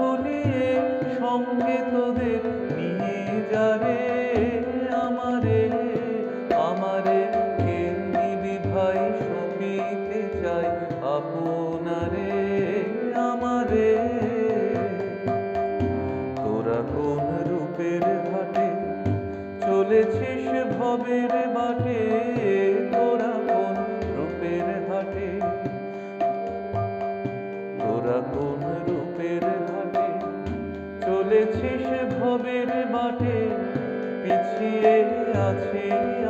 ঝুলিয়ে সঙ্গে তোদের নিয়ে যাবে আমারে আমারে কে নিবি ভাই সপিতে চাই আপনারে আমারে। তোরা কোন রূপের ঘাটে চলেছিস ভবের বাটে, তোরা কোন রূপের ঘাটে, তোরা কোন রূপের ঘাটে চলেছিস ভবের বাটে। পিছিয়ে আছি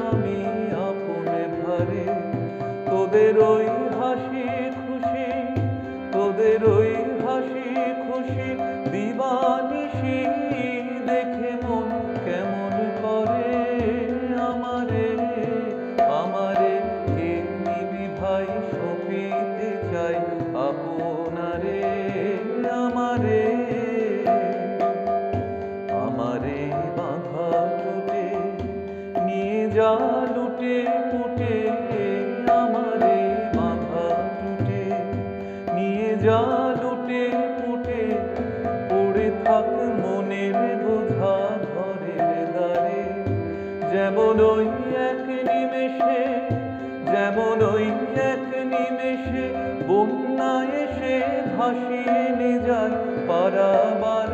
আমি আপনে ভারে, তোদের ওই হাসি খুশি, তোদের ওই হাসি খুশি দিবানিশি দেখে মন কেমন করে আমারে আমারে কে নিবি ভাই সপিতে চাই আপনারে আমারে। আমারে বাঁধা টুটে নিয়ে যা লুটে পুটে, আমারে বাঁধা টুটে নিয়ে যা লুটে পুটে। পড়ে থাক মনের বোঝা ঘরের দ্বারে, যেমন ওই এক নিমেষে, যেমন ওই এক নিমেষে বন্যা এসে ভাসিয়ে নিয়ে যায় পারাবার